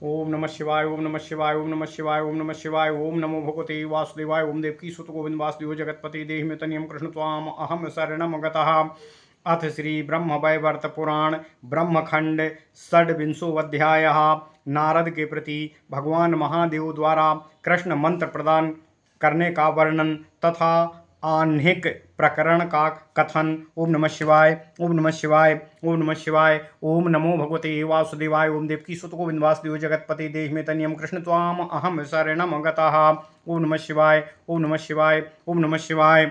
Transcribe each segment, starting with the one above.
ओम नमः शिवाय ओम नमः शिवाय ओम नमः शिवाय ओम नमः शिवाय ओम नमो भगवते वासुदेवाय ओम देवकी सुत गोविंद वासुदेव जगतपति देहि में तनियम कृष्ण त्वाम अहम शरणम गतः। अथ श्री ब्रह्म वैवर्त पुराण ब्रह्मखंड षड्विंशोऽध्याय। नारद के प्रति भगवान महादेव द्वारा कृष्ण मंत्र प्रदान करने का वर्णन तथा आह्निक प्रकरण का कथन। ओम नमः शिवाय ओम नमः शिवाय ओम नमः शिवाय ओम नमो भगवते वासुदेवाय ओम देवकी सुत गोविंद वासुदेव जगतपति देहि में तनियम कृष्ण त्वाम अहम शरणम गतः। ओम नमः शिवाय ओम नमः शिवाय ओम नमः शिवाय।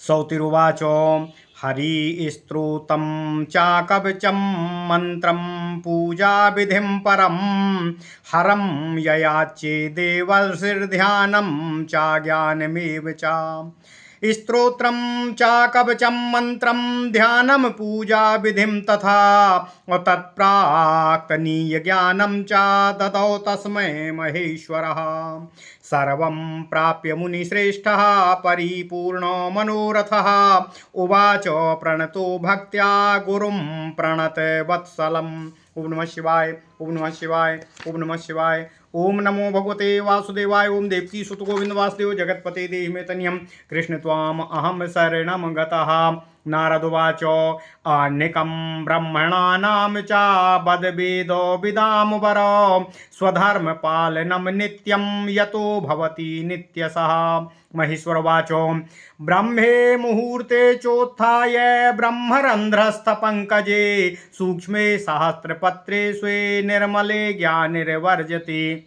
सौतिरुवाच हरिस्तोत्रं चाकवचं मन्त्रं पूजाविधिं परं हरं ययाच्चेदेवर्षिर्ध्यानं च ज्ञानमेव च। स्तोत्रं चाकवचं मन्त्रं ध्यानं पूजाविधिं तथा तत्प्राक्तनीयज्ञानं च ददौ तस्मै महेश्वरः। सर्वं प्राप्य मुनिश्रेष्ठः परिपूर्णो मनोरथः उवाच प्रणतो भक्त्या गुरुं प्रणतवत्सलम्। ओम नमः शिवाय ओम नमः शिवाय ओम नमः शिवाय। ओम नमो भगवते वासुदेवाय ओम देवकी सुत गोविंद वासुदेव जगतपते देहि में तनियम कृष्ण त्वाम अहम शरणम गतः। नारदुवाच आह्निकं ब्रह्मणानां च वदवेदो विदाम वरो स्वधर्मपालनं नित्यं यतो भवति नित्यशः। महेश्वरवाचो ब्रह्मे मुहूर्ते चोत्थाय ब्रह्मरन्ध्रस्थपङ्कजे सूक्ष्मे सहस्रपत्रे स्वे निर्मले ज्ञानिर्वर्जति।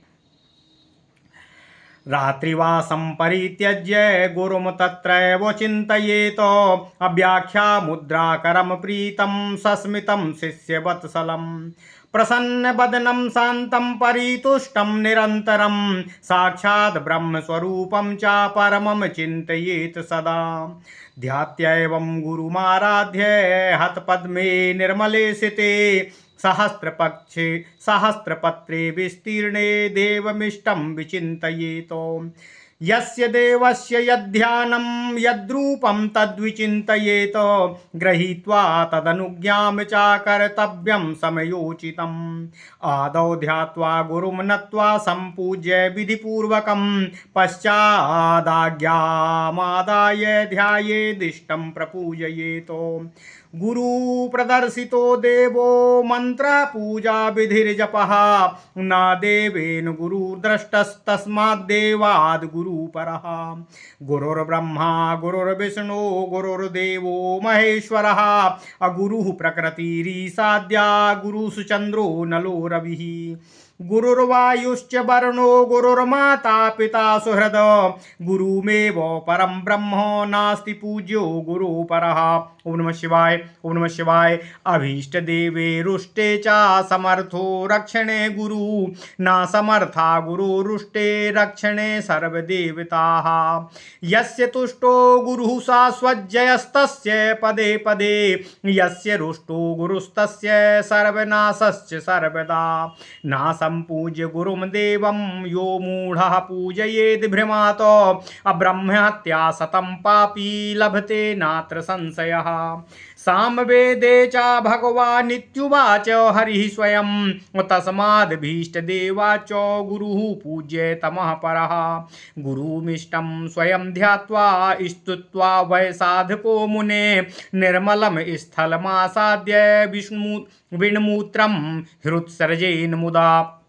रात्रिवासं परित्यज्य गुरुं तत्रैव चिन्तयेत अव्याख्या मुद्राकरं प्रीतं सस्मितं शिष्यवत्सलं प्रसन्नवदनं शान्तं परितुष्टं निरन्तरं साक्षात् ब्रह्मस्वरूपं च परमं चिन्तयेत् सदा। ध्यात्यैवं गुरुमाराध्य हतपद्मे निर्मले सिते सहस्रपत्रे विस्तीर्णे देवमिष्टं विचिन्तयेत्। यस्य देवस्य यद्ध्यानं यद्रूपं तद्विचिन्तयेत् गृहीत्वा तदनुज्ञां च कर्तव्यं समयोचितम्। आदौ ध्यात्वा गुरुं नत्वा सम्पूज्य विधिपूर्वकं पश्चादाज्ञामादाय ध्यायेदिष्टं प्रपूजयेत्। गुरु प्रदर्शितो देवो मंत्र पूजा विधिर्जपः न देवेन गुरुर्द्रष्टस्तस्माद्देवाद् गुरुपरः। गुरुर्ब्रह्मा गुरुर्विष्णु गुरुर्देवो महेश्वरः अगुरुः प्रकृतिरीसाद्या गुरुः चन्द्रो नलो रविः। गुरुर्वायुश्च वर्णो गुरुर्माता पिता सुहृद गुरुमेव परं ब्रह्म नास्ति पूज्यो गुरुपरः। ओम नमः शिवाय ओम नमः शिवाय। अभीष्ट देवे रुष्टे च समर्थो रक्षणे गुरु न समर्था गुरु रुष्टे रक्षणे सर्वदेवताः। यस्य तुष्टो गुरुः शाश्वतजयस्तस्य पदे पदे यस्य रुष्टो गुरुस्तस्य सर्वनाशश्च सर्वदा। नासं पूज्य गुरुं देवं यो मूढः पूजयेद् भ्रमात् अब्रह्महत्या शतं पापी लभते नात्र संशयः। सामवेदे च भगवानित्युवाच हरिः स्वयं तस्माद्भीष्टदेवाच गुरुः पूज्येतमः परः। गुरुमिष्टं स्वयं ध्यात्वा स्तुत्वा वै साधको मुने निर्मलं स्थलमासाद्य विष्णुमूत्रं हृत्सर्जेन मुदा।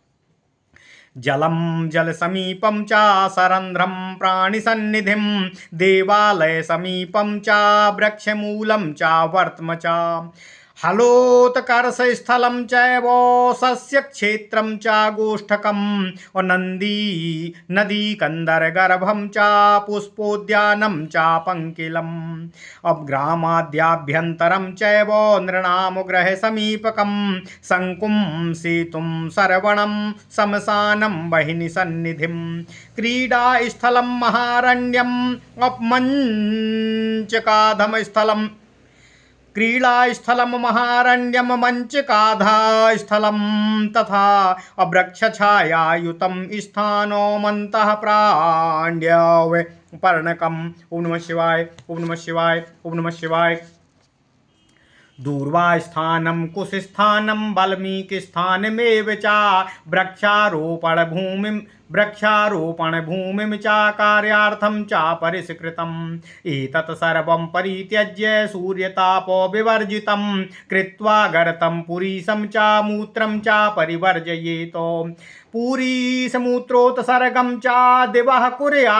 जलं जलसमीपं च सरन्ध्रं प्राणिसन्निधिं देवालयसमीपं च वृक्षमूलं च वर्त्म च हलोत्कर्षस्थलं चैव सस्यक्षेत्रं च गोष्ठकं नन्दी नदी कन्दरगर्भं च पुष्पोद्यानं च पङ्किलम् अग्रामाद्याभ्यन्तरं चैव नृणां गृहसमीपकं शङ्कुं सेतुं सर्वणं श्मशानं वहिनि सन्निधिं क्रीडास्थलं महारण्यम् अपमञ्चकाधमस्थलं क्रीडास्थलं महारण्यं मञ्चकाधास्थलं तथा अवृक्षछायायुतं स्थानमन्तः प्राण्यपर्णकम्। ओम नमः शिवाय ओम नमः शिवाय ओम नमः शिवाय। दूर्वा स्थानं कुशस्थानं वाल्मीकिस्थानमेव च वृक्षारोपणभूमिं च कार्यार्थं च परिष्कृतम् एतत् सर्वं परित्यज्य सूर्यतापो विवर्जितं कृत्वा गर्तं पुरीशं च मूत्रं च परिवर्जयेत् पूरीशमूत्रोत्सर्गं च दिवः कुर्यादङ्मुखः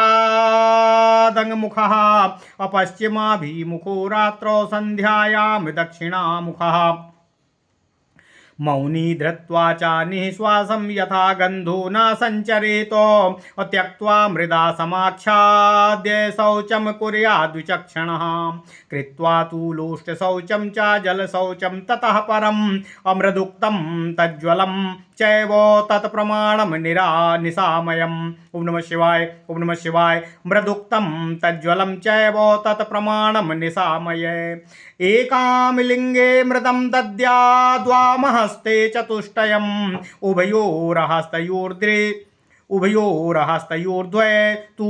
अपश्चिमाभिमुखो रात्रौ सन्ध्यायां दक्षिणामुखः मौनी धृत्वा च निःश्वासं यथा गन्धो न सञ्चरेत त्यक्त्वा मृदा समाच्छाद्य शौचं कुर्याद्विचक्षणः कृत्वा तु लोष्टशौचं च जलशौचं ततः परम् अमृदुक्तं तज्ज्वलं चैव तत्प्रमाणं निशामयम् ओम नमः शिवाय ओम नमः शिवाय मृदुक्तं तज्ज्वलं चैव तत्प्रमाणं निशामय एकां लिङ्गे मृदं दद्याद्वामहस्ते चतुष्टयम् उभयोरहस्तयोर्द्वये तु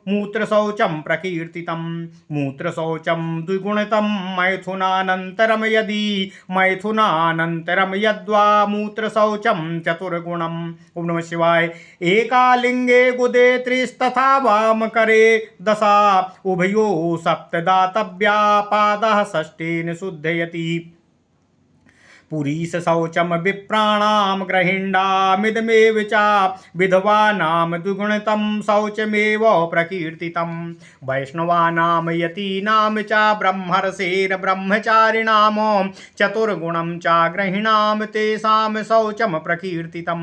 मूत्रशौचं प्रकीर्तितं मूत्रशौचं द्विगुणितं मैथुनानन्तरं यद्वा मूत्रशौचं चतुर्गुणम् ओम नमः शिवाय एकालिङ्गे गुदे त्रिस्तथा वामकरे दशा उभयो सप्तदातव्या पादः षष्ठेन शुद्धयति पुरीश शौचं विप्राणां ग्रहिण्डामिदमेव च विधवानां द्विगुणितं शौचमेव प्रकीर्तितं वैष्णवानां यतीनां च ब्रह्मर्षेर्ब्रह्मचारिणां चतुर्गुणं च ग्रहिणां तेषां शौचं प्रकीर्तितं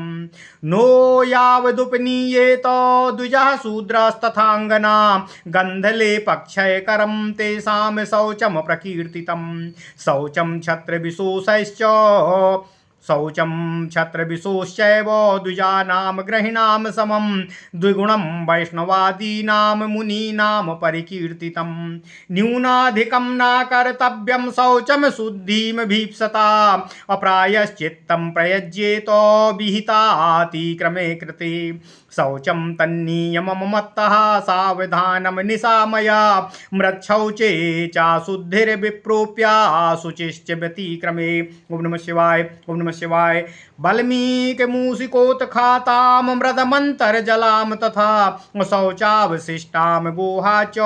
नो यावदुपनीयेत द्विजः शूद्रस्तथाङ्गना गन्धलेपक्षयकरं तेषां शौचं प्रकीर्तितं शौचं क्षत्रविशोषैश्च शौचं छत्रविशोश्चैव द्विजानां ग्रहिणां समं द्विगुणं वैष्णवादीनां मुनीनां परिकीर्तितं न्यूनाधिकं न कर्तव्यं शौचं शुद्धिं भीप्सता अप्रायश्चित्तं प्रयज्येत विहितातिक्रमे कृते शौचं तन्नियममत्तः सावधानं निशामया मृच्छौचे च शुद्धिर्विप्रोप्या शुचिश्च व्यतिक्रमे ओम नमः शिवाय ओम नमः शिवाय वल्मीकमूषिकोत्खातां मृदमन्तर्जलां तथा शौचावशिष्टां गोहा च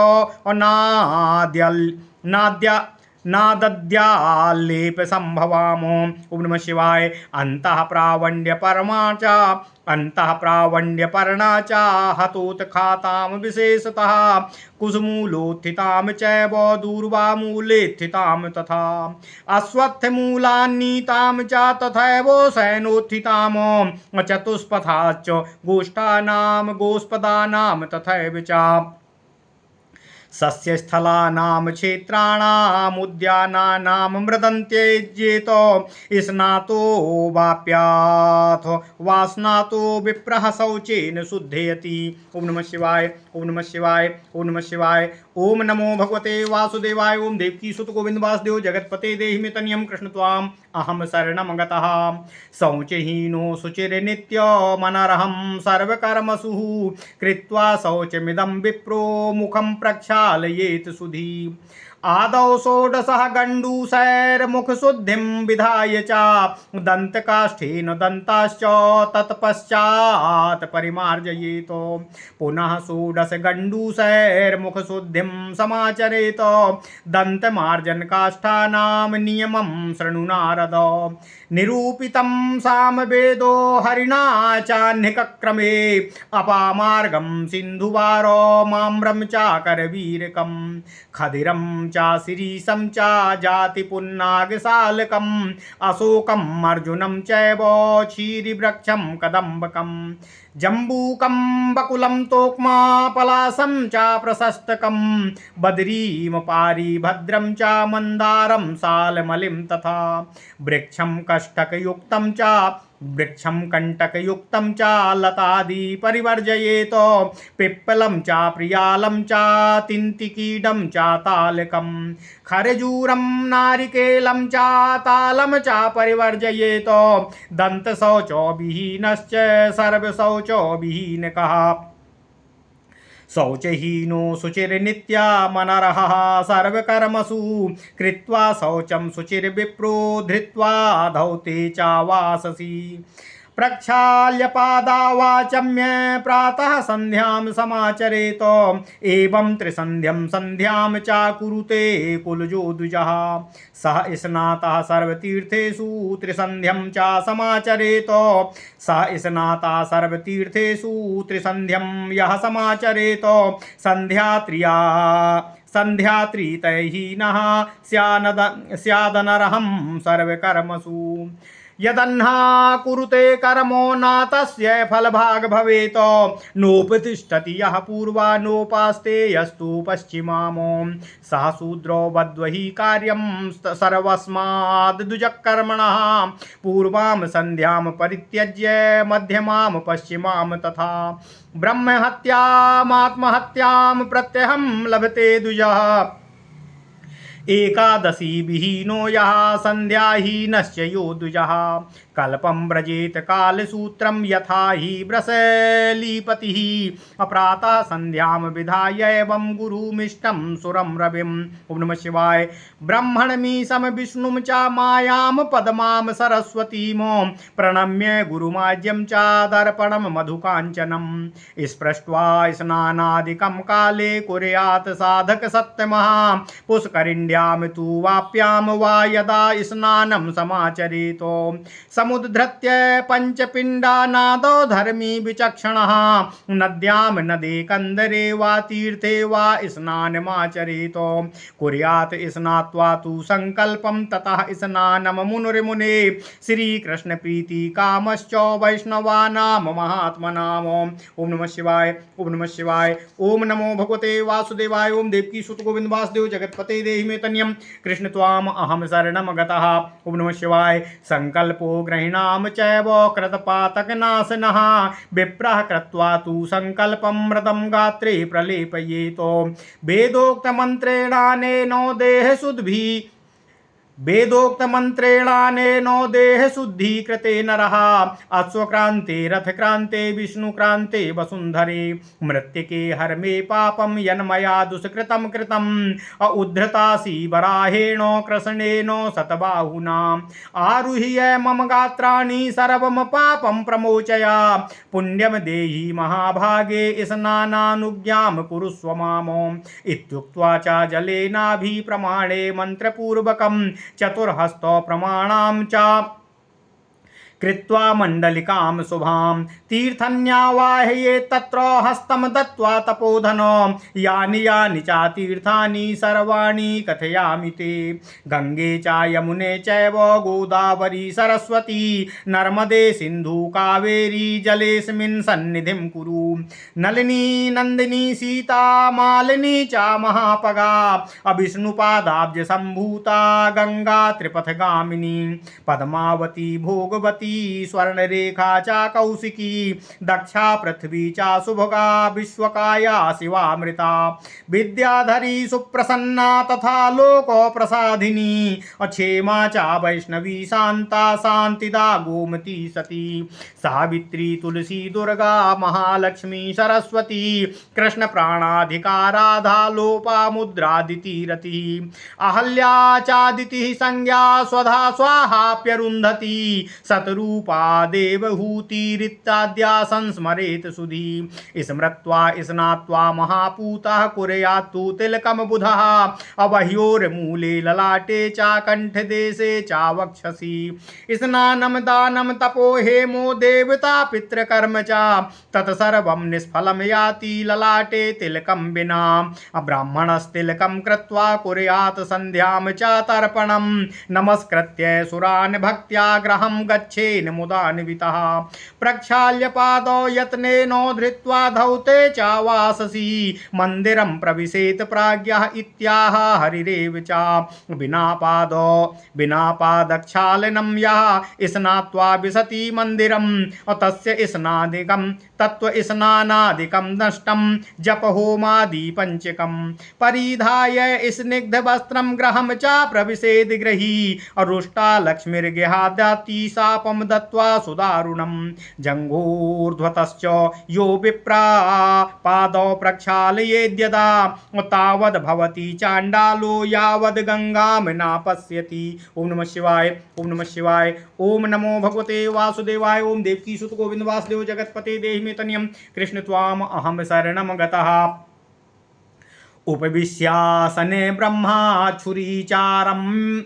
नादद्यालेप संभवाम ओम नमः शिवाय अंतः प्रावण्यपर्णा च हतोत्खातां विशेषतः कुसुमूलोत्थितां चैव दूर्वामूलेत्थितां तथा अश्वत्थमूलान्नीतां च तथैव सैनोत्थितां चतुष्पथाश्च गोष्पदानां तथैव च सस्यस्थलानां क्षेत्राणामुद्यानानां मृदन्त्येज्येत स्नातो वाप्याथ वास्नातो विप्रः शौचेन शुद्धयति ओम नमः शिवाय ओम नमः शिवाय ओम नमः शिवाय ओम नमो भगवते वासुदेवाय ओम देवकीसुत गोविंद वासुदेव जगत्पते देहि मे तनियं कृष्ण त्वाम् अहम शरणं गतः शौचहीनो शुचिर्नित्यमनर्हं सर्वकर्मसु कृत्वा शौचमिदं विप्रो मुखं प्रक्षालयेत् सुधी आदौ षोडशः गण्डूसैर्मुखशुद्धिं विधाय च दन्तकाष्ठेन दन्ताश्च तत्पश्चात् परिमार्जयेत् पुनः षोडश गण्डूसैर्मुखशुद्धिं समाचरेत् दन्तमार्जनकाष्ठानां नियमं शृणु नारद निरूपितं सामवेदो हरिणा चाह्निकक्रमे अपामार्गं सिन्धुवारो माम्रं चाकरवीरकं खदिरं शिरीषं च जातिपुन्नागशालकम् अशोकम् अर्जुनं चैव क्षीरिवृक्षं कदम्बकं जम्बूकं बकुलं तोक्मा पलासं च प्रशस्तकं बदरीं पारिभद्रं च मन्दारं सालमलिं तथा वृक्षं कष्टकयुक्तं च वृक्षं कण्टकयुक्तं च लतादि परिवर्जयेत पिप्पलं च प्रियालं च तिन्तिकीडं च तालकं खरजूरं नारिकेलं च तालं च परिवर्जयेत दन्तशौचो विहीनश्च सर्वशौचो विहीनकः शौचहीनो शुचिर्नित्यमनर्हः सर्वकर्मसु कृत्वा शौचं शुचिर्विप्रो धृत्वा धौते चावाससि प्रक्षाल्य पादावाचम्य प्रातः संध्यां समाचरेत एवं त्रिसन्ध्यं संध्यां चाकुरुते कुलजो द्विजः सः स्नातः सर्वतीर्थेषु त्रिसन्ध्यं च समाचरेत सः स्नातः सर्वतीर्थेषु त्रिसन्ध्यं यः समाचरेत संध्यात्रितैहीनः स्यादनरहं सर्वकर्मसु यदन्हा कुरुते कर्मो न तस्य फलभाग भवेत नोपतिष्ठति यः पूर्वा नोपास्ते यस्तु पश्चिमामो सः शूद्रो बद्वहि कार्यं सर्वस्माद् पूर्वां संध्यां परित्यज्य मध्यमां पश्चिमां तथा ब्रह्महत्यामात्महत्यां प्रत्यहं लभते द्विजः एकादशी विहीनो यः संध्याहीनश्च यो द्विजः कल्पं व्रजेत कालसूत्रं यथा हि वृषलीपतिः अप्रातः संध्यां विधाय एवं गुरुमिष्टं सुरं रविम्। ओम नमः शिवाय। ब्रह्मणमीशं विष्णुं च मायां पद्मां सरस्वतीं प्रणम्य गुरुमाज्यं च दर्पणं मधुकाञ्चनं स्पृष्ट्वा स्नानादिकं काले कुर्यात् साधक सत्तमः पुष्करिण्यां तु वाप्यां वा यदा स्नानं समाचरेत समुद्धृत्य पंचपिंडानादो धर्मी विचक्षणः नद्यां नदे कंदरे वा तीर्थे वा स्नानमाचरेत कुर्यात् स्नात्वा तु संकल्पं ततः स्नानं मुनिर्मुने श्रीकृष्ण प्रीति कामश्च वैष्णवानां महात्मनाम्। ओम नमः शिवाय। ओम नमः शिवाय। ओम नमो भगवते वासुदेवाय। ओम देवकी सुत गोविंद वासुदेव जगतपते देहि मे तन्यं कृष्ण त्वाम अहम शरणं गतः। ओम नमः शिवाय। संकल्पो गृह्णाम चैव कृतपातकनाशनः विप्रः कृत्वा तु संकल्पं मृतं गात्रे प्रलेपयेत वेदोक्तमन्त्रेणानेनो देहशुद्धि कृते नरः अश्वक्रान्ते रथक्रान्ते विष्णुक्रान्ते वसुन्धरे मृत्तिके हर्मे पापं यन्मया दुष्कृतं कृतम् उद्धृतासि वराहेण कृष्णेन शतबाहुना आरुह्य मम गात्राणि सर्वं पापं प्रमोचय पुण्यं देहि महाभागे स्नानानुज्ञां कुरुष्व माम् इत्युक्त्वा च जलेनाभिप्रमाणे मन्त्रपूर्वकं चतुर्हस्तो प्रमाणां च कृत्वा मंडलिकां शुभां तीर्थन्यावाहये तत्र हस्तं दत्त्वा तपोधन यानि यानि च तीर्थानि सर्वाणि कथयामि ते गंगे च यमुने चैव गोदावरी सरस्वती नर्मदे सिन्धु कावेरी जलेऽस्मिन् सन्निधिं कुरु नलिनी नंदिनी सीता मालिनी च महापगा अविष्णुपादाब्ज संभूता गंगा त्रिपथगामिनी पद्मावती भोगवती स्वर्णरेखा च कौशिकी दक्षा पृथ्वी च सुभगा विश्वकाया शिवामृता विद्याधरी सुप्रसन्ना तथा लोको प्रसादिनी अक्षेमा च वैष्णवी शांता शांतिदा गोमती सती सावित्री तुलसी दुर्गा महालक्ष्मी सरस्वती कृष्ण प्राणाधिकाराधा लोपामुद्रादिति रति अहल्या चादिति संज्ञा स्वधा स्वाहाप्यरुन्धति शतरूपा देवहूतिरित्याद्या संस्मरेत सुधी स्मृत्वा स्नात्वा महापूतः कुर्यात्तु तिलकं बुधः अवह्योर्मूले ललाटे च कंठदेशे च वक्षसि स्नानं दानं तपो हेमो देवता पितृकर्म च तत्सर्वं निष्फलं याति ललाटे तिलकं विना ब्राह्मणस्तिलकं कृत्वा कुर्यात् संध्यां च तर्पणं नमस्कृत्य सुरान् भक्त्या ग्रहं गच्छेन् मुदान्वितः प्रक्षाल्य पादौ यत्नेन धृत्वा धौते च वाससि मन्दिरं प्रविशेत् प्राज्ञः इत्याह हरिरेव च विना पादक्षालनं यः स्नात्वा विशति मन्दिरं तस्य स्नादिकं तत्त्वस्नानादिकं नष्टं जपहोमादि पंचकं परिधाय स्निग्धवस्त्रं गृहं च प्रविशेद् गृही अरुष्टा लक्ष्मीर्गृहाद्याति शापं शापं दत्त्वा सुदारुणं जङ्घूर्ध्वतश्च यो विप्रा पादौ प्रक्षालयेद्यदा तावद्भवति चाण्डालो यावद् गंगां न पश्यति। ओम नमः शिवाय, ओम नमः शिवाय, ओम नमो भगवते वासुदेवाय। ओम देवकी सुत गोविंद वासुदेव जगतपते देहि मे तनयं कृष्ण त्वाम अहम शरणं गतः। उपविश्यासने ब्रह्मा छुरीचारम्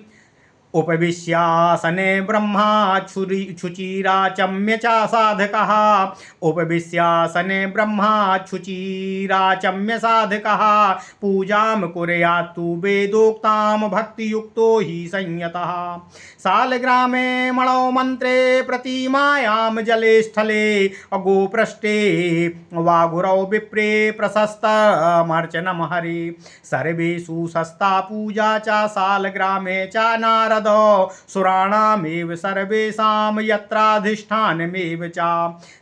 उपविश्यासने ब्रह्मा शुचिराचम्य च साधकः। उपविश्यासने ब्रह्मा शुचिराचम्य साधकः। पूजां कुर्यात्तु वेदोक्तां भक्तियुक्तो हि संयतः। सालग्रामे मणौ मंत्रे प्रतिमायां जले स्थले गोपृष्ठे वागुरौ विप्रे प्रशस्तमर्चनं हरि। सर्वेषु सस्ता पूजा च सालग्रामे च नारद सुराणामेव सर्वेषां यत्राधिष्ठानमेव च।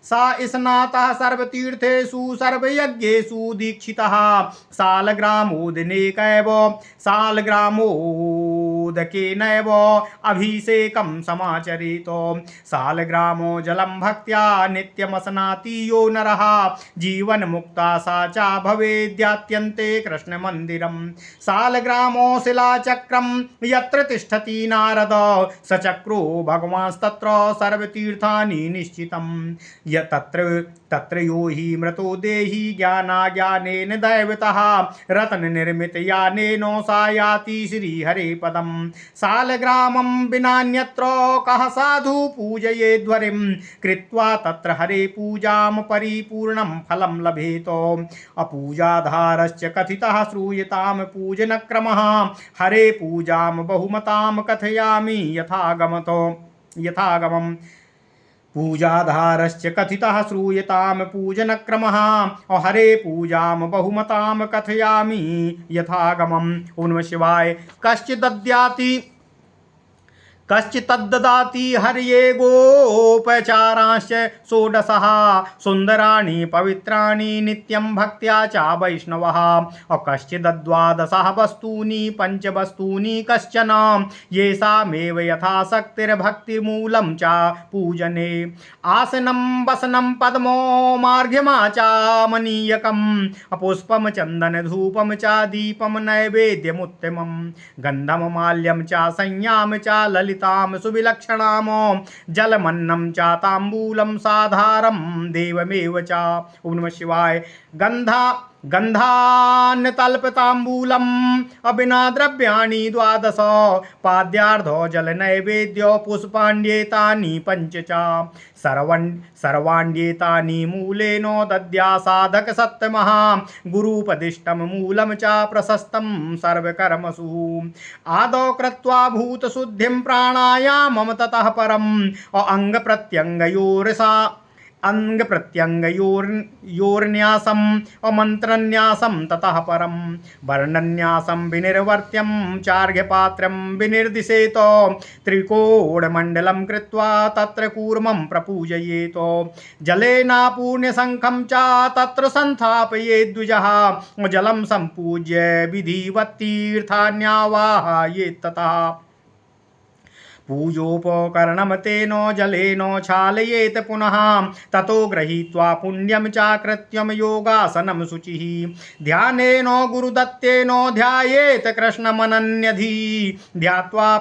सा स्नातः सर्वतीर्थेषु सर्वयज्ञेषु दीक्षितः। सालग्रामोदनेकैव सालग्रामोदकेनैव अभिषेकं समाचरेत। सालग्रामो जलं भक्त्या नित्यमस्नाति यो नरः। जीवन्मुक्ता सा च भवेद्यात्यन्ते कृष्णमन्दिरम्। सालग्रामो शिलाचक्रं यत्र तिष्ठति नारद सचक्रो भगवांस्तत्र सर्वतीर्थानि निश्चितं। तत्र यो हि मृतो देहि ज्ञानाज्ञानेन दैवतः। रत्ननिर्मित यानेन सा याति श्रीहरे पदम्। सालग्रामं विनान्यत्र कः साधु पूजयेद्वरिं। कृत्वा तत्र हरे पूजां परिपूर्णं फलं लभेत। अपूजाधारश्च कथितः श्रूयतां पूजनक्रमः। हरे पूजां बहुमतां कथयामि यथागमम्। पूजाधारश्च कथितः श्रूयतां पूजनक्रमः। हरे पूजां बहुमतां कथयामि यथागमम्। ओम नमः शिवाय। कश्चित्तद्ददाति हर्ये गोपचारांश्च षोडशः। सुन्दराणि पवित्राणि नित्यं भक्त्या च वैष्णवः। कश्चिद्द्वादशः वस्तूनि पञ्चवस्तूनि कश्चन। येषामेव यथाशक्तिर्भक्तिमूलं च पूजने। आसनं वसनं पद्मो मार्घ्यमा च मनीयकं। पुष्पं चन्दनधूपं च दीपं नैवेद्यमुत्तमं। गन्धं माल्यं च संज्ञां च ललितां सुविलक्षणां। जलमन्नं च ताम्बूलं साधारं देवमेव च। ओम नमः शिवाय। गन्धान्नतल्पताम्बूलम् अविना द्रव्याणि द्वादश। पाद्यार्धो जलनैवेद्यो पुष्पाण्येतानि पञ्च च। सर्वाण्येतानि मूलेनो दद्या साधक सत्तमः। गुरुपदिष्टं मूलं च प्रशस्तं सर्वकर्मसु। आदौ कृत्वा भूतशुद्धिं प्राणायामं ततः परम्। अंगप्रत्यंगयोर्न्यासं मंत्रन्यासं ततः परं। वर्णन्यासं विनिर्वर्त्यं चार्घ्यपात्रं विनिर्दिशेत। त्रिकोणमण्डलं कृत्वा तत्र कूर्मं प्रपूजयेत। जलेनापूर्ण्यशङ्खं च तत्र संस्थापयेद्विजः। जलं सम्पूज्य विधिवत्तीर्थान्यावाहयेत् ततः। पूजोपकरणं तेन जलेन क्षालयेत् पुनः। ततो गृहीत्वा पुण्यं च कृत्यं योगासनं शुचिः। ध्यानेन गुरुदत्तेन ध्यायेत् कृष्णमनन्यधि। ध्यात्वा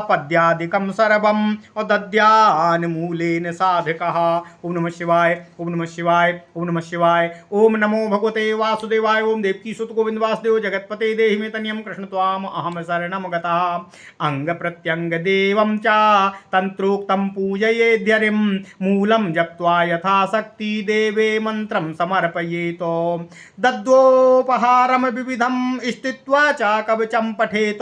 पद्यादिकं सर्वं दद्यान्मूलेन साधकः। ओम नमः शिवाय, ओम नमः शिवाय, ओम नमः शिवाय। ओम नमो भगवते वासुदेवाय। ओम देवकी सुत गोविंद वासुदेव जगतपते देहि मे तनयं कृष्ण त्वाम अहम शरणं गतः। अंग प्रत्यंग देवं च तंत्रोक्तं पूजयेद्यरिं। मूलं जप्त्वा यथाशक्ति देवे मंत्रं समर्पयेत। दद्वोपहारं विविधं स्थित्वा च कवचं पठेत।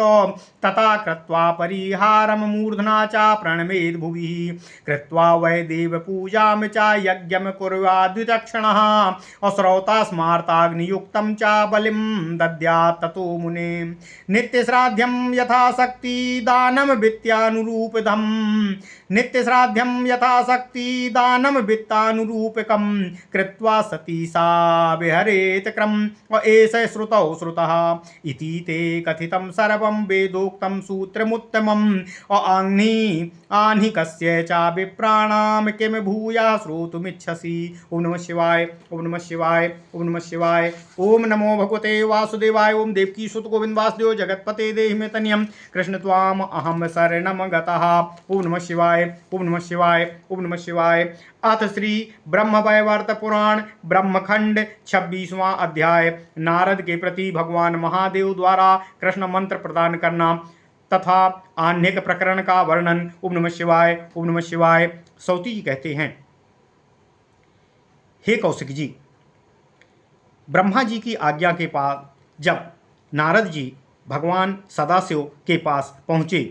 तथा कृत्वा परिहारं मूर्धना च प्रणमेद् भुवि। कृत्वा वै देव पूजां च यज्ञं कुर्याद्विचक्षणः। अश्रौता स्मार्ताग्नियुक्तं च बलिं दद्यात् ततो मुने। नित्यश्राद्धं यथाशक्ति दानं वित्तानुरूपधम्। नित्यश्राद्धं यथाशक्ति दानं वित्तानुरूपकं। कृत्वा सती सा विहरेत् क्रम एष श्रुतौ श्रुतः। इति ते कथितं सर्वं वेदोक्तं प्रोक्तं सूत्रमुत्तमम् आह्निकस्य च विप्राणां किं भूया श्रोतुमिच्छसि। ओम नमः शिवाय, ओम नमः शिवाय, ओम नमः शिवाय। ओम नमो भगवते वासुदेवाय। ओम देवकी सुत गोविंद वासुदेव जगतपते देहि मे तनियम कृष्ण त्वाम अहम शरणम गतः। ओम नमः शिवाय, ओम नमः शिवाय, ओम नमः शिवाय। अथ श्री ब्रह्म वैवर्त पुराण ब्रह्मखंड 26वां अध्याय नारद के प्रति भगवान महादेव द्वारा कृष्ण मंत्र प्रदान करना तथा आह्निक प्रकरण का वर्णन। ओम नमः शिवाय, ओम नमः शिवाय। सौती जी कहते हैं, हे कौशिक जी, ब्रह्मा जी की आज्ञा के पास जब नारद जी भगवान सदाशिव के पास पहुँचे,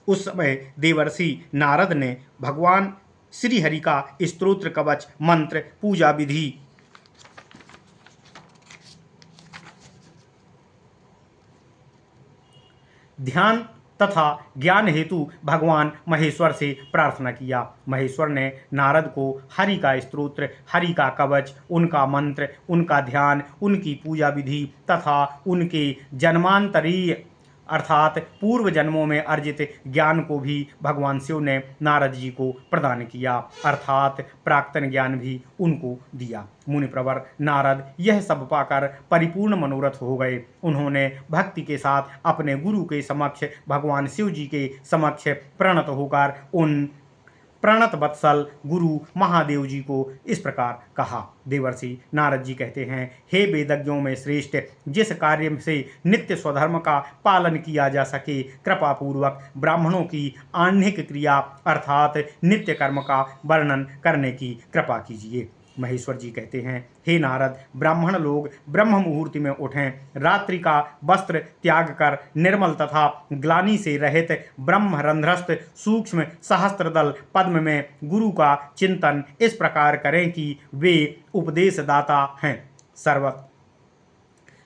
उस समय देवर्षि नारद ने भगवान श्री हरि का स्तोत्र कवच मंत्र पूजा विधि ध्यान तथा ज्ञान हेतु भगवान महेश्वर से प्रार्थना किया। महेश्वर ने नारद को हरि का स्तोत्र, हरि का कवच, उनका मंत्र, उनका ध्यान, उनकी पूजा विधि तथा उनके जन्मांतरीय अर्थात पूर्व जन्मों में अर्जित ज्ञान को भी भगवान शिव ने नारद जी को प्रदान किया, अर्थात प्राक्तन ज्ञान भी उनको दिया। मुनि प्रवर नारद यह सब पाकर परिपूर्ण मनोरथ हो गए। उन्होंने भक्ति के साथ अपने गुरु के समक्ष भगवान शिव जी के समक्ष प्रणत होकर उन प्रणत वत्सल गुरु महादेव जी को इस प्रकार कहा। देवर्षि नारद जी कहते हैं, हे वेदज्ञों में श्रेष्ठ, जिस कार्य से नित्य स्वधर्म का पालन किया जा सके, कृपा पूर्वक ब्राह्मणों की आह्निक क्रिया अर्थात नित्य कर्म का वर्णन करने की कृपा कीजिए। महेश्वर जी कहते हैं, हे नारद, ब्राह्मण लोग ब्रह्म मुहूर्ति में उठें, रात्रि का वस्त्र त्याग कर निर्मल तथा ग्लानि से रहित ब्रह्मरंध्रस्थ सूक्ष्म सहस्त्रदल पद्म में गुरु का चिंतन इस प्रकार करें कि वे उपदेशदाता हैं,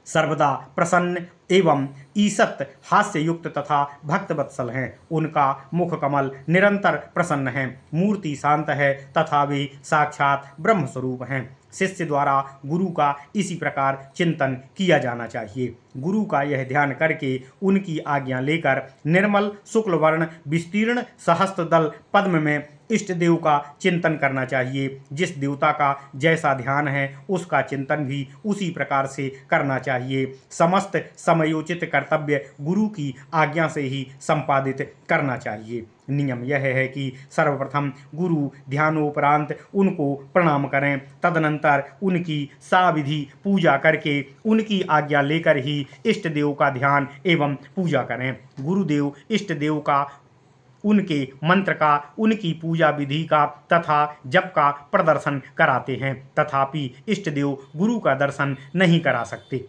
सर्वदा प्रसन्न एवं ईसत हास्य युक्त तथा भक्तवत्सल हैं। उनका मुख कमल निरंतर प्रसन्न है, मूर्ति शांत है तथा वे साक्षात ब्रह्म स्वरूप हैं। शिष्य द्वारा गुरु का इसी प्रकार चिंतन किया जाना चाहिए। गुरु का यह ध्यान करके उनकी आज्ञा लेकर निर्मल शुक्ल वर्ण विस्तीर्ण सहस्त्र दल पद्म में इष्ट देव का चिंतन करना चाहिए। जिस देवता का जैसा ध्यान है उसका चिंतन भी उसी प्रकार से करना चाहिए। समस्त समयोचित कर्तव्य गुरु की आज्ञा से ही संपादित करना चाहिए। नियम यह है कि सर्वप्रथम गुरु ध्यानोपरांत उनको प्रणाम करें, तदनंतर उनकी साविधि पूजा करके उनकी आज्ञा लेकर ही इष्ट देव का ध्यान एवं पूजा करें। गुरुदेव इष्ट देव का, उनके मंत्र का, उनकी पूजा विधि का तथा जप का प्रदर्शन कराते हैं, तथापि इष्ट देव गुरु का दर्शन नहीं करा सकते।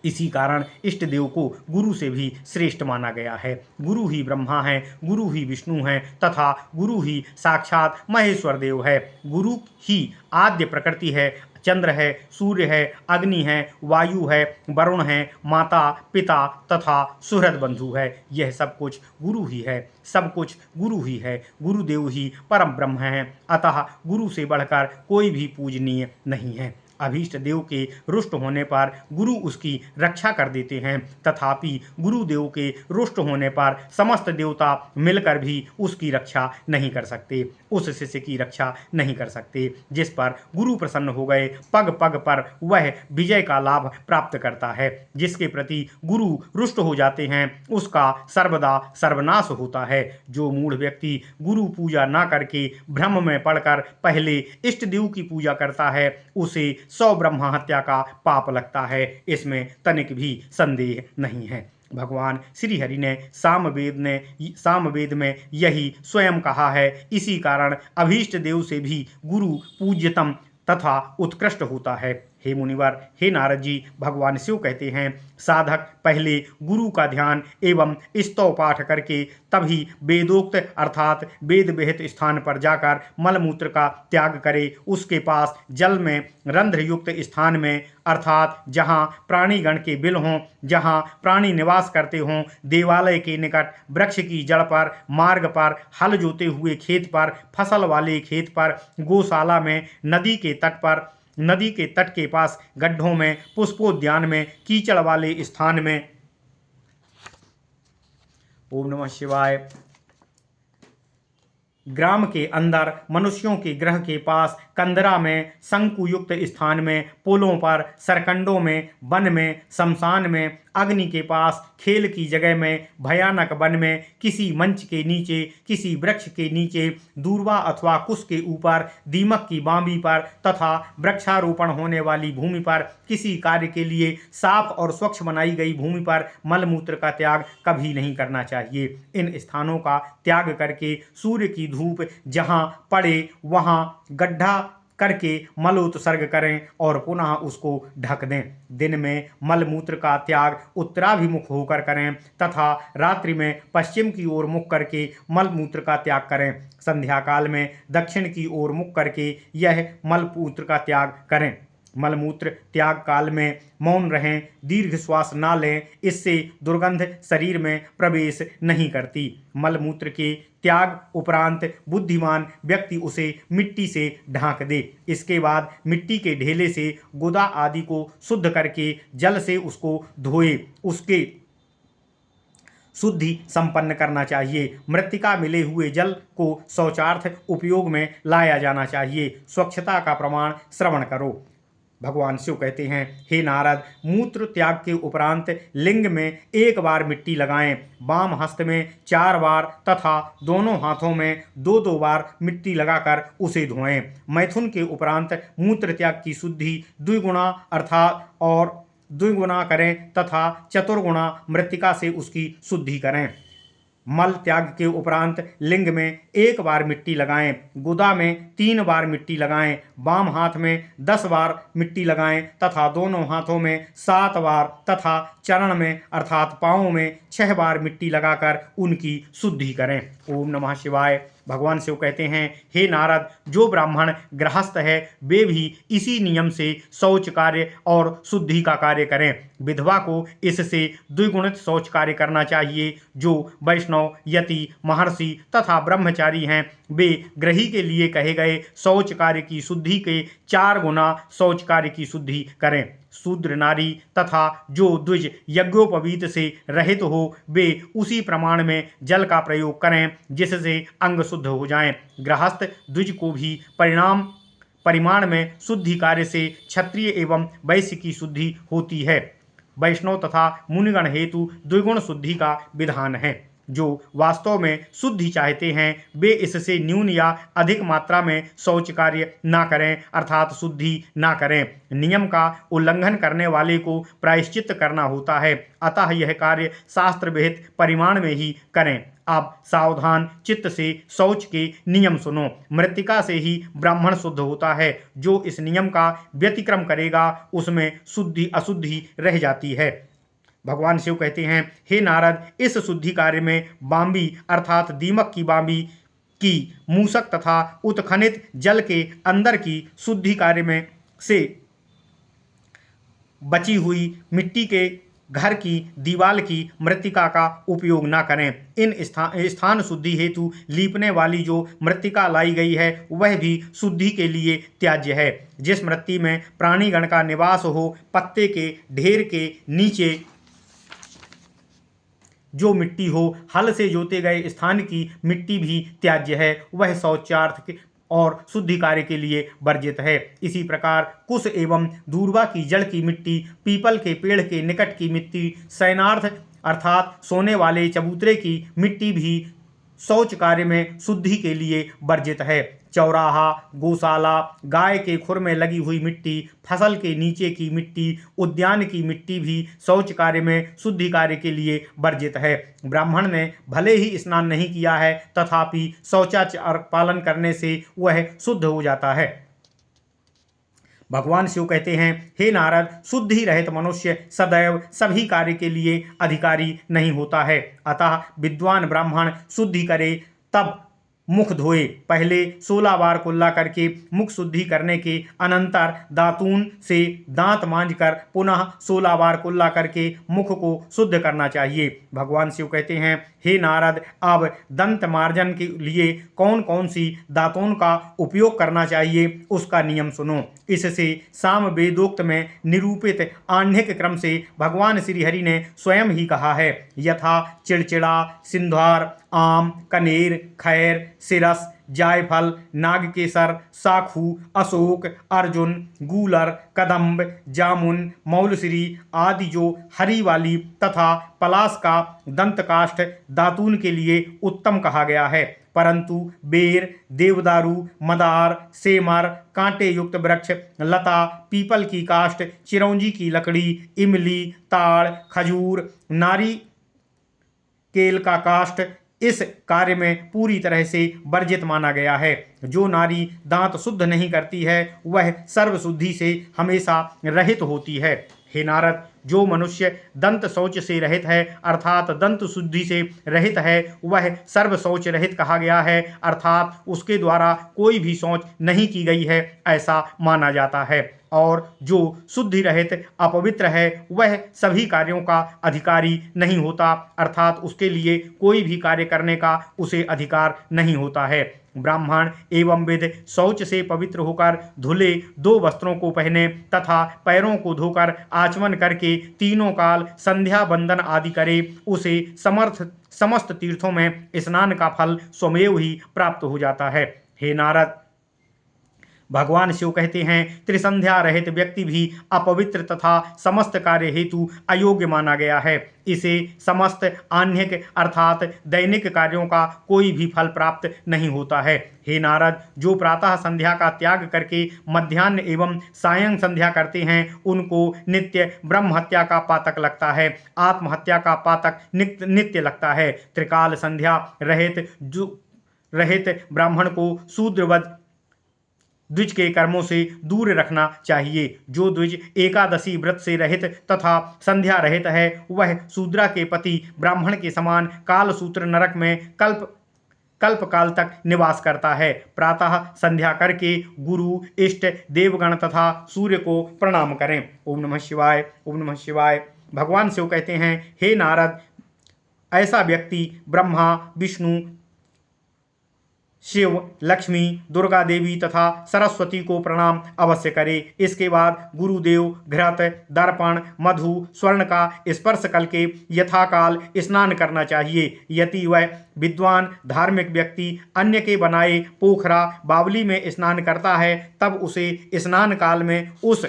इसी कारण इष्ट देव को गुरु से भी श्रेष्ठ माना गया है। गुरु ही ब्रह्मा है, गुरु ही विष्णु है तथा गुरु ही साक्षात महेश्वर देव है। गुरु ही आद्य प्रकृति है, चंद्र है, सूर्य है, अग्नि है, वायु है, वरुण है, माता पिता तथा सुहृद बंधु है। यह सब कुछ गुरु ही है, सब कुछ गुरु ही है। गुरुदेव ही परम ब्रह्म है, अतः गुरु से बढ़कर कोई भी पूजनीय नहीं है। अभीष्ट देव के रुष्ट होने पर गुरु उसकी रक्षा कर देते हैं, तथापि गुरुदेव के रुष्ट होने पर समस्त देवता मिलकर भी उसकी रक्षा नहीं कर सकते, उस शिष्य की रक्षा नहीं कर सकते। जिस पर गुरु प्रसन्न हो गए, पग पग पर वह विजय का लाभ प्राप्त करता है। जिसके प्रति गुरु रुष्ट हो जाते हैं उसका सर्वदा सर्वनाश होता है। जो मूढ़ व्यक्ति गुरु पूजा न करके भ्रम में पड़कर पहले इष्ट देव की पूजा करता है उसे 100 ब्रह्म हत्या का पाप लगता है, इसमें तनिक भी संदेह नहीं है। भगवान श्री हरि ने सामवेद में यही स्वयं कहा है। इसी कारण अभीष्ट देव से भी गुरु पूज्यतम तथा उत्कृष्ट होता है। हे मुनिवर, हे नारद जी, भगवान शिव कहते हैं, साधक पहले गुरु का ध्यान एवं स्तव पाठ करके तभी वेदोक्त अर्थात वेद विहित स्थान पर जाकर मलमूत्र का त्याग करे। उसके पास जल में रंध्र युक्त स्थान में अर्थात जहाँ प्राणीगण के बिल हों, जहाँ प्राणी निवास करते हों, देवालय के निकट, वृक्ष की जड़ पर, मार्ग पर, हल जोते हुए खेत पर, फसल वाले खेत पर, गौशाला में, नदी के तट पर, नदी के तट के पास, गड्ढों में, पुष्पोद्यान में, कीचड़ वाले स्थान में, ओम नमः शिवाय। ग्राम के अंदर मनुष्यों के गृह के पास कंदरा में शंकुयुक्त स्थान में पुलों पर सरकंडों में वन में शमशान में अग्नि के पास खेल की जगह में भयानक वन में किसी मंच के नीचे किसी वृक्ष के नीचे दूर्वा अथवा कुश के ऊपर दीमक की बांबी पर तथा वृक्षारोपण होने वाली भूमि पर किसी कार्य के लिए साफ और स्वच्छ बनाई गई भूमि पर मलमूत्र का त्याग कभी नहीं करना चाहिए। इन स्थानों का त्याग करके सूर्य की धूप जहाँ पड़े वहाँ गड्ढा करके मलोत्सर्ग करें और पुनः उसको ढक दें। दिन में मलमूत्र का त्याग उत्तराभिमुख होकर करें तथा रात्रि में पश्चिम की ओर मुख करके मलमूत्र का त्याग करें। संध्या काल में दक्षिण की ओर मुख करके यह मलमूत्र का त्याग करें। मलमूत्र त्याग काल में मौन रहें, दीर्घ श्वास ना लें, इससे दुर्गंध शरीर में प्रवेश नहीं करती। मलमूत्र के त्याग उपरांत बुद्धिमान व्यक्ति उसे मिट्टी से ढांक दे। इसके बाद मिट्टी के ढेले से गुदा आदि को शुद्ध करके जल से उसको धोए, उसके शुद्धि संपन्न करना चाहिए। मृत्तिका मिले हुए जल को शौचार्थ उपयोग में लाया जाना चाहिए। स्वच्छता का प्रमाण श्रवण करो। भगवान शिव कहते हैं, हे नारद, मूत्र त्याग के उपरांत लिंग में 1 बार मिट्टी लगाएं, वाम हस्त में 4 बार तथा दोनों हाथों में 2-2 बार मिट्टी लगाकर उसे धोएं। मैथुन के उपरांत मूत्र त्याग की शुद्धि द्विगुणा अर्थात और द्विगुणा करें तथा चतुर्गुणा मृत्तिका से उसकी शुद्धि करें। मल त्याग के उपरांत लिंग में 1 बार मिट्टी लगाएं, गुदा में 3 बार मिट्टी लगाएं, बाम हाथ में 10 बार मिट्टी लगाएं तथा दोनों हाथों में 7 बार तथा चरण में अर्थात पाँवों में 6 बार मिट्टी लगाकर उनकी शुद्धि करें। ओम नमः शिवाय। भगवान शिव कहते हैं, हे नारद, जो ब्राह्मण गृहस्थ है वे भी इसी नियम से शौच कार्य और शुद्धि का कार्य करें। विधवा को इससे द्विगुणित शौच कार्य करना चाहिए। जो वैष्णव, यति, महर्षि तथा ब्रह्मचारी हैं वे गृही के लिए कहे गए शौच कार्य की शुद्धि के 4 गुना शौच कार्य की शुद्धि करें। शूद्र नारी तथा जो द्विज यज्ञोपवीत से रहित हो वे उसी प्रमाण में जल का प्रयोग करें जिससे अंग शुद्ध हो जाएं। गृहस्थ द्विज को भी परिमाण में शुद्धि कार्य से क्षत्रिय एवं वैश्य की शुद्धि होती है। वैष्णव तथा मुनिगण हेतु द्विगुण शुद्धि का विधान है। जो वास्तव में शुद्धि चाहते हैं वे इससे न्यून या अधिक मात्रा में शौच कार्य ना करें अर्थात शुद्धि ना करें। नियम का उल्लंघन करने वाले को प्रायश्चित करना होता है, अतः यह कार्य शास्त्र विहित परिमाण में ही करें। अब सावधान चित्त से शौच के नियम सुनो। मृत्तिका से ही ब्राह्मण शुद्ध होता है। जो इस नियम का व्यतिक्रम करेगा उसमें शुद्धि अशुद्धि रह जाती है। भगवान शिव कहते हैं, हे नारद, इस शुद्धि कार्य में बांबी अर्थात दीमक की बांबी की मूसक तथा उत्खनित जल के अंदर की शुद्धि कार्य में से बची हुई मिट्टी के घर की दीवाल की मृत्तिका का उपयोग न करें। इन स्थान शुद्धि हेतु लीपने वाली जो मृत्तिका लाई गई है वह भी शुद्धि के लिए त्याज्य है। जिस मृत्ति में प्राणीगण का निवास हो, पत्ते के ढेर के नीचे जो मिट्टी हो, हल से जोते गए स्थान की मिट्टी भी त्याज्य है, वह शौचार्थ और शुद्धि कार्य के लिए वर्जित है। इसी प्रकार कुश एवं दूर्वा की जड़ की मिट्टी, पीपल के पेड़ के निकट की मिट्टी, शयनार्थ अर्थात सोने वाले चबूतरे की मिट्टी भी शौच कार्य में शुद्धि के लिए वर्जित है। चौराहा, गौशाला, गाय के खुर में लगी हुई मिट्टी, फसल के नीचे की मिट्टी, उद्यान की मिट्टी भी शौच कार्य में शुद्धि कार्य के लिए वर्जित है। ब्राह्मण ने भले ही स्नान नहीं किया है तथापि शौचाचार पालन करने से वह शुद्ध हो जाता है। भगवान शिव कहते हैं, हे नारद, शुद्धि रहित मनुष्य सदैव सभी कार्य के लिए अधिकारी नहीं होता है। अतः विद्वान ब्राह्मण शुद्धि करे तब मुख धोए। पहले 16 बार कुल्ला करके मुख शुद्धि करने के अनंतर दातून से दांत मांजकर पुनः 16 बार कुल्ला करके मुख को शुद्ध करना चाहिए। भगवान शिव कहते हैं, हे नारद, अब दंत मार्जन के लिए कौन कौन सी दातून का उपयोग करना चाहिए उसका नियम सुनो। इससे साम वेदोक्त में निरूपित आह्निक क्रम से भगवान श्री हरि ने स्वयं ही कहा है। यथा चिड़चिड़ा, सिंधुआर, आम, कनेर, खैर, सिरस, जायफल, नागकेसर, साखू, अशोक, अर्जुन, गूलर, कदम्ब, जामुन, मौलश्री आदि जो हरी वाली तथा पलाश का दंतकाष्ठ दातून के लिए उत्तम कहा गया है। परंतु बेर, देवदारू, मदार, सेमर, कांटे युक्त वृक्ष, लता, पीपल की काष्ठ, चिरौंजी की लकड़ी, इमली, ताड़, खजूर, नारी केल का काष्ठ इस कार्य में पूरी तरह से वर्जित माना गया है। जो नारी दांत शुद्ध नहीं करती है वह सर्वशुद्धि से हमेशा रहित होती है। हे नारद, जो मनुष्य दंत शौच से रहित है अर्थात दंत शुद्धि से रहित है वह सर्व शौच रहित कहा गया है, अर्थात उसके द्वारा कोई भी शौच नहीं की गई है ऐसा माना जाता है। और जो शुद्धि रहित अपवित्र है वह सभी कार्यों का अधिकारी नहीं होता, अर्थात उसके लिए कोई भी कार्य करने का उसे अधिकार नहीं होता है। ब्राह्मण एवं वेद शौच से पवित्र होकर धुले 2 वस्त्रों को पहने तथा पैरों को धोकर आचमन करके तीनों काल संध्या बंदन आदि करे, उसे समस्त तीर्थों में स्नान का फल स्वमेव ही प्राप्त हो जाता है। हे नारद, भगवान शिव कहते हैं, त्रिसंध्या रहित व्यक्ति भी अपवित्र तथा समस्त कार्य हेतु अयोग्य माना गया है। इसे समस्त आह्निक अर्थात दैनिक कार्यों का कोई भी फल प्राप्त नहीं होता है। हे नारद, जो प्रातः संध्या का त्याग करके मध्याह्न एवं सायं संध्या करते हैं उनको नित्य ब्रह्म हत्या का पातक लगता है, आत्महत्या का पातक नित्य लगता है। त्रिकाल संध्या रहित ब्राह्मण को शूद्रवध द्विज के कर्मों से दूर रखना चाहिए। जो द्विज एकादशी व्रत से रहित तथा संध्या रहित है वह शूद्रा के पति ब्राह्मण के समान कालसूत्र नरक में कल्प काल तक निवास करता है। प्रातः संध्या करके गुरु, इष्ट, देवगण तथा सूर्य को प्रणाम करें। ओम नमः शिवाय, ओम नमः शिवाय। भगवान शिव कहते हैं, हे नारद, ऐसा व्यक्ति ब्रह्मा, विष्णु, शिव, लक्ष्मी, दुर्गा देवी तथा सरस्वती को प्रणाम अवश्य करे। इसके बाद गुरुदेव, घृत, दर्पण, मधु, स्वर्ण का स्पर्श करके यथाकाल स्नान करना चाहिए। यदि वह विद्वान धार्मिक व्यक्ति अन्य के बनाए पोखरा, बावली में स्नान करता है तब उसे स्नान काल में उस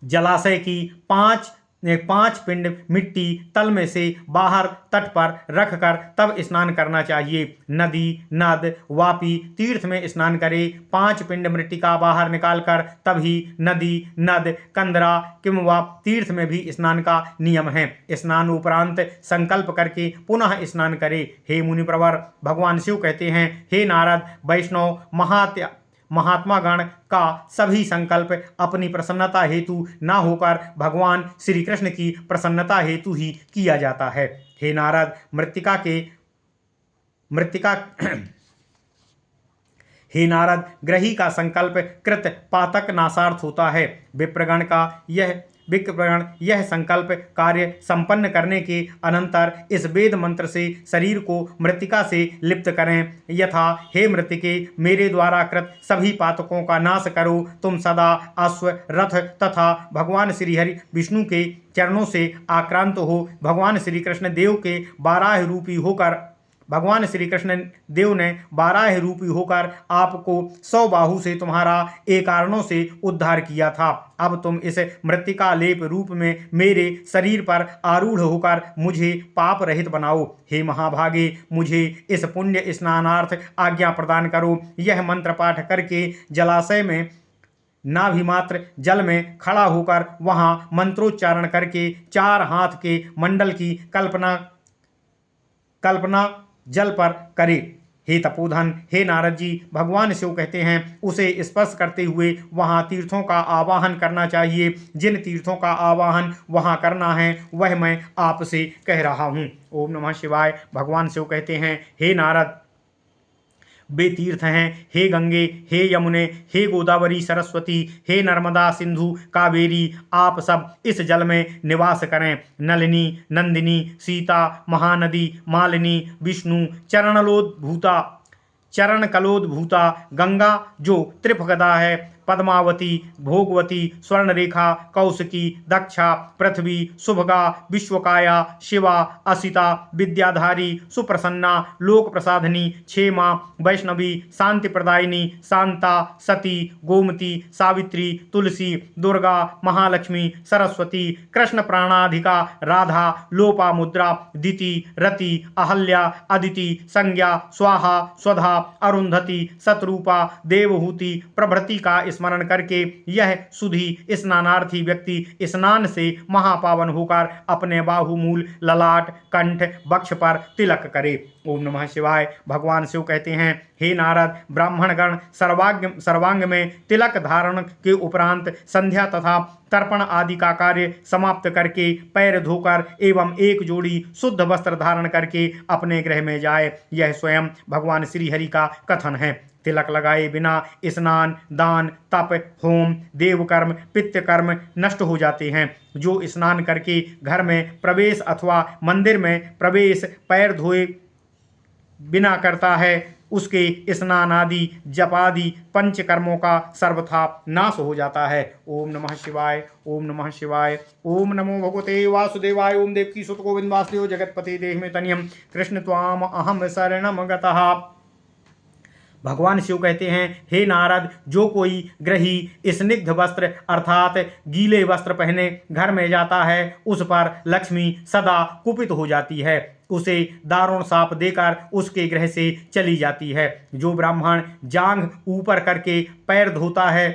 जलाशय की पांच पिंड मिट्टी तल में से बाहर तट पर रखकर तब स्नान करना चाहिए। नदी, नद, वापी, तीर्थ में स्नान करे। 5 पिंड मृत्तिका बाहर निकालकर तभी नदी, नद, कंदरा किंवा तीर्थ में भी स्नान का नियम है। स्नान उपरांत संकल्प करके पुनः स्नान करे। हे मुनिप्रवर, भगवान शिव कहते हैं, हे नारद, वैष्णव महात्मा गण का सभी संकल्प अपनी प्रसन्नता हेतु न होकर भगवान श्री कृष्ण की प्रसन्नता हेतु ही किया जाता है। हे नारद, हे नारद, ग्रही का संकल्प कृत पातक नाशार्थ होता है। विप्रगण यह संकल्प कार्य संपन्न करने के अनंतर इस वेद मंत्र से शरीर को मृत्तिका से लिप्त करें। यथा, हे मृत्तिके, मेरे द्वारा कृत सभी पातकों का नाश करो। तुम सदा अश्व, रथ तथा भगवान श्री हरि विष्णु के चरणों से आक्रांत हो। भगवान श्री कृष्ण देव ने बाराह रूपी होकर आपको 100 बाहु से तुम्हारा एकारणों से उद्धार किया था। अब तुम इस मृत्तिका लेप रूप में मेरे शरीर पर आरूढ़ होकर मुझे पाप रहित बनाओ। हे महाभागे, मुझे इस पुण्य स्नानार्थ आज्ञा प्रदान करो। यह मंत्र पाठ करके जलाशय में नाभिमात्र जल में खड़ा होकर वहां मंत्रोच्चारण करके 4 हाथ के मंडल की कल्पना जल पर करे। हे तपोधन, हे नारद जी, भगवान शिव कहते हैं, उसे स्पर्श करते हुए वहां तीर्थों का आवाहन करना चाहिए। जिन तीर्थों का आवाहन वहां करना है वह मैं आपसे कह रहा हूं। ओम नमः शिवाय। भगवान शिव कहते हैं, हे नारद, वे तीर्थ हैं। हे गंगे, हे यमुने, हे गोदावरी सरस्वती, हे नर्मदा सिंधु कावेरी, आप सब इस जल में निवास करें। नलिनी, नंदिनी, सीता, महानदी, मालिनी, विष्णु, चरण कलोद्भूता गंगा जो त्रिफगदा है, पद्मावती, भोगवती, स्वर्णरेखा, कौशिकी, दक्षा, पृथ्वी, शुभगा, विश्वकाया, शिवा, असिता, विद्याधारी, सुप्रसन्ना, लोक प्रसाधनी, क्षेमा, वैष्णवी, शांति प्रदायिनी, शांता, सती, गोमती, सावित्री, तुलसी, दुर्गा, महालक्ष्मी, सरस्वती, कृष्ण प्राणाधिका, राधा, लोपामुद्रा, दिति, रति, अहल्या, अदिति, संज्ञा, स्वाहा, स्वधा, अरुंधति, शतरूपा, देवहूति प्रभृति का स्मरण करके यह सुधी स्नानार्थी व्यक्ति स्नान से महापावन होकर अपने बाहुमूल, ललाट, कंठ, वक्ष पर तिलक करे। ओम नमः शिवाय। भगवान शिव कहते हैं, हे नारद, ब्राह्मणगण सर्वांग में तिलक धारण के उपरांत संध्या तथा तर्पण आदि का कार्य समाप्त करके पैर धोकर एवं एक जोड़ी शुद्ध वस्त्र धारण करके अपने गृह में जाए। यह स्वयं भगवान श्री हरि का कथन है। तिलक लगाए बिना स्नान, दान, तप, होम, देवकर्म, पितृकर्म नष्ट हो जाते हैं। जो स्नान करके घर में प्रवेश अथवा मंदिर में प्रवेश पैर धोए बिना करता है, उसके स्नान आदि जपादि पंचकर्मों का सर्वथा नाश हो जाता है। ओम नमः शिवाय। ओम नमः शिवाय। ओम नमो भगवते वासुदेवाय। ओम देवकी सुत गोविंद वासुदेव जगतपति देहि तनियम कृष्ण त्वाम अहम शरणम गतः। भगवान शिव कहते हैं, हे नारद, जो कोई ग्रही स्निग्ध वस्त्र अर्थात गीले वस्त्र पहने घर में जाता है, उस पर लक्ष्मी सदा कुपित हो जाती है, उसे दारुण शाप देकर उसके गृह से चली जाती है। जो ब्राह्मण जांघ ऊपर करके पैर धोता है,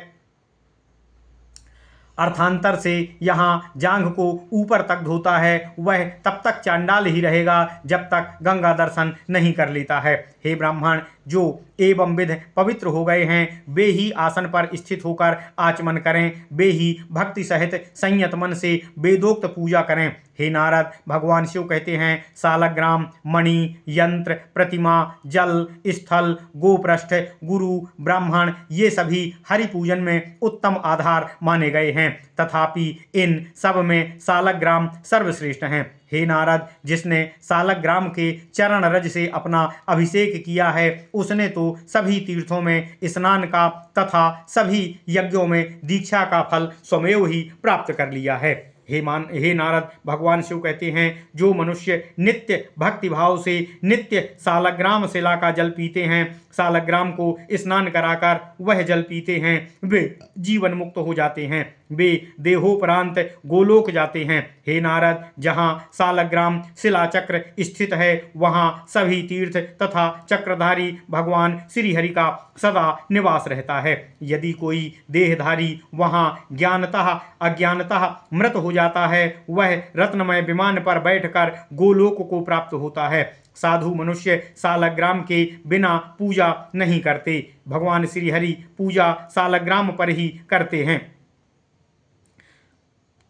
अर्थांतर से यहाँ जांघ को ऊपर तक धोता है, वह तब तक चांडाल ही रहेगा जब तक गंगा दर्शन नहीं कर लेता है। हे ब्राह्मण, जो एवं विध पवित्र हो गए हैं, वे ही आसन पर स्थित होकर आचमन करें, वे ही भक्ति सहित संयत मन से वेदोक्त पूजा करें। हे नारद, भगवान शिव कहते हैं, सालग्राम, मणि, यंत्र, प्रतिमा, जल, स्थल, गोपृष्ठ, गुरु, ब्राह्मण ये सभी हरि पूजन में उत्तम आधार माने गए हैं, तथापि इन सब में सालग्राम सर्वश्रेष्ठ हैं। हे नारद, जिसने सालग्राम के चरण रज से अपना अभिषेक किया है, उसने तो सभी तीर्थों में स्नान का तथा सभी यज्ञों में दीक्षा का फल स्वमेव ही प्राप्त कर लिया है। हे नारद, भगवान शिव कहते हैं, जो मनुष्य नित्य भक्ति भाव से नित्य सालग्राम शिला का जल पीते हैं, सालग्राम को स्नान कराकर वह जल पीते हैं, वे जीवन मुक्त हो जाते हैं, वे देहोपरांत गोलोक जाते हैं। हे नारद, जहाँ सालग्राम शिला चक्र स्थित है, वहाँ सभी तीर्थ तथा चक्रधारी भगवान श्री हरि का सदा निवास रहता है। यदि कोई देहधारी वहाँ ज्ञानतः अज्ञानतः मृत हो जाता है, वह रत्नमय विमान पर बैठकर गोलोक को प्राप्त होता है। साधु मनुष्य सालग्राम के बिना पूजा नहीं करते। भगवान श्री हरि पूजा सालग्राम पर ही करते हैं,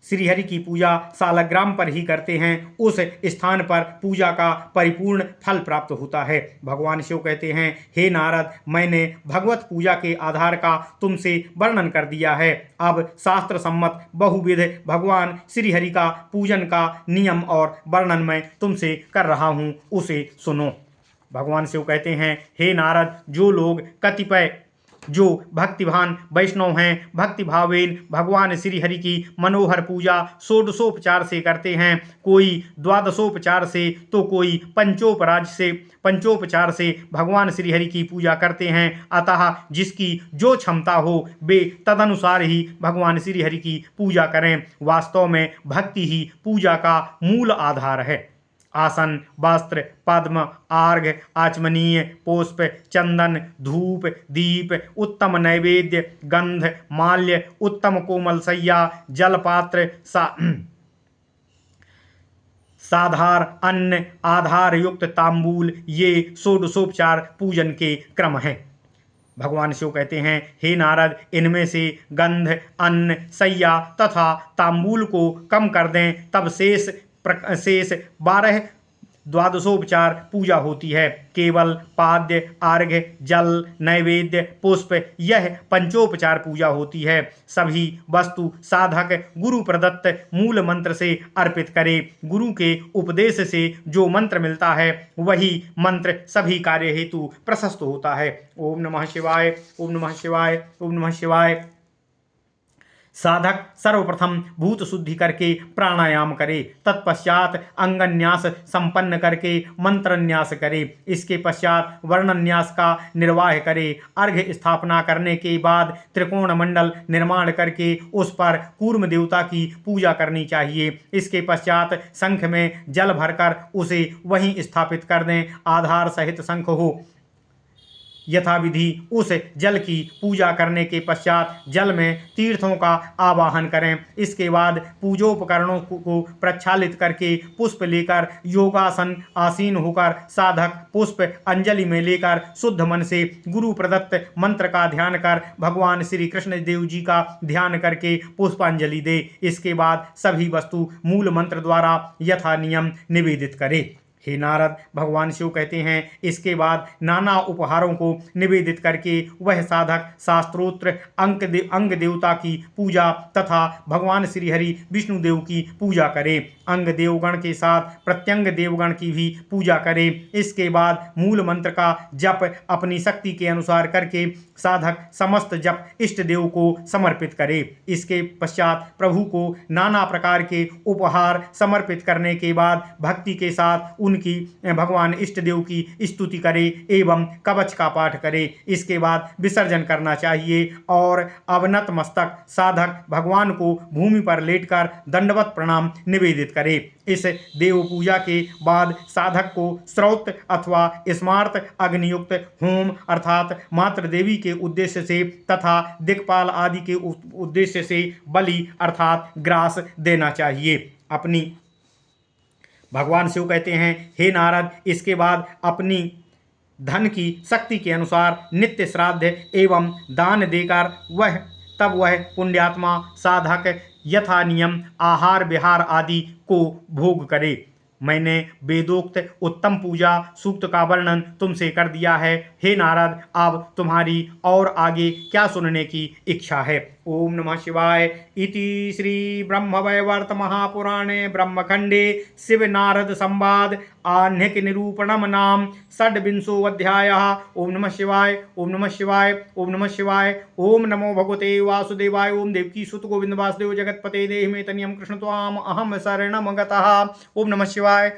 श्री हरि की पूजा सालग्राम पर ही करते हैं, उस स्थान पर पूजा का परिपूर्ण फल प्राप्त होता है। भगवान शिव कहते हैं, हे नारद, मैंने भगवत पूजा के आधार का तुमसे वर्णन कर दिया है। अब शास्त्र सम्मत बहुविध भगवान श्री हरि का पूजन का नियम और वर्णन मैं तुमसे कर रहा हूँ, उसे सुनो। भगवान शिव कहते हैं, हे नारद, जो लोग कतिपय जो भक्तिभान वैष्णव हैं, भक्ति भावेन भगवान श्री हरि की मनोहर पूजा षोडशोपचार से करते हैं, कोई द्वादशोपचार से तो कोई पंचोपचार से भगवान श्री हरि की पूजा करते हैं। अतः जिसकी जो क्षमता हो, वे तदनुसार ही भगवान श्री हरि की पूजा करें। वास्तव में भक्ति ही पूजा का मूल आधार है। आसन, वस्त्र, पद्म, आर्घ, आचमनीय, पुष्प, चंदन, धूप, दीप, उत्तम नैवेद्य, गंध, माल्य, उत्तम कोमल सैया, जलपात्र, साधार अन्न, आधार युक्त तांबूल, ये षोडशोपचार पूजन के क्रम हैं। भगवान शिव कहते हैं, हे नारद, इनमें से गंध, अन्न, सैया तथा तांबूल को कम कर दें, तब शेष 12 द्वादशोपचार पूजा होती है। केवल पाद्य, अर्घ्य, जल, नैवेद्य, पुष्प, यह पंचोपचार पूजा होती है। सभी वस्तु साधक गुरु प्रदत्त मूल मंत्र से अर्पित करे। गुरु के उपदेश से जो मंत्र मिलता है वही मंत्र सभी कार्य हेतु प्रशस्त होता है। ओम नमः शिवाय, ओम नमः शिवाय, ओम नमः शिवाय। साधक सर्वप्रथम भूत शुद्धि करके प्राणायाम करे, तत्पश्चात अंगन्यास संपन्न करके मंत्रन्यास करे, इसके पश्चात वर्णन्यास का निर्वाह करे। अर्घ्य स्थापना करने के बाद त्रिकोण मंडल निर्माण करके उस पर कूर्म देवता की पूजा करनी चाहिए। इसके पश्चात शंख में जल भरकर उसे वहीं स्थापित कर दें। आधार सहित शंख हो। यथाविधि उस जल की पूजा करने के पश्चात जल में तीर्थों का आवाहन करें। इसके बाद पूजोपकरणों को प्रक्षालित करके पुष्प लेकर योगासन आसीन होकर साधक पुष्प अंजलि में लेकर शुद्ध मन से गुरु प्रदत्त मंत्र का ध्यान कर भगवान श्री कृष्ण देव जी का ध्यान करके पुष्पांजलि दे। इसके बाद सभी वस्तु मूल मंत्र द्वारा यथा नियम निवेदित करे। हे नारद, भगवान शिव कहते हैं, इसके बाद नाना उपहारों को निवेदित करके वह साधक शास्त्रोक्त अंग देवता की पूजा तथा भगवान श्री हरि विष्णु देव की पूजा करे। अंग देवगण के साथ प्रत्यंग देवगण की भी पूजा करे। इसके बाद मूल मंत्र का जप अपनी शक्ति के अनुसार करके साधक समस्त जप इष्ट देव को समर्पित करे। इसके पश्चात प्रभु को नाना प्रकार के उपहार समर्पित करने के बाद भक्ति के साथ उनकी भगवान इष्ट देव की स्तुति करे एवं कवच का पाठ करे। इसके बाद विसर्जन करना चाहिए और अवनत मस्तक साधक भगवान को भूमि पर लेटकर दंडवत प्रणाम निवेदित करे। इस देव पूजा के बाद साधक को श्रौत अथवा स्मार्त अग्नियुक्त होम अर्थात मातृ देवी के उद्देश्य से तथा दिक्पाल आदि के उद्देश्य से बलि अर्थात ग्रास देना चाहिए। अपनी भगवान शिव कहते हैं, हे नारद, इसके बाद अपनी धन की शक्ति के अनुसार नित्य श्राद्ध एवं दान देकर वह पुण्यात्मा साधक यथा नियम आहार विहार आदि को भोग करे। मैंने वेदोक्त उत्तम पूजा सूक्त का वर्णन तुमसे कर दिया है। हे नारद, अब तुम्हारी और आगे क्या सुनने की इच्छा है? ओम नमः शिवाय। इति श्री ब्रह्मवैवर्त महापुराणे ब्रह्मखंडे शिव नारद संवाद आह्निक निरूपणम नाम षड्विंशोऽध्यायः। ओम नमः शिवाय, ओम नमः शिवाय, ओम नमः शिवाय। ओम नमो भगवते वासुदेवाय। ओम देवकी सुत गोविंद वासुदेव जगतपते देहि मे तनियम कृष्ण त्वाम अहम शरणम गतः। ओम नमः शिवाय।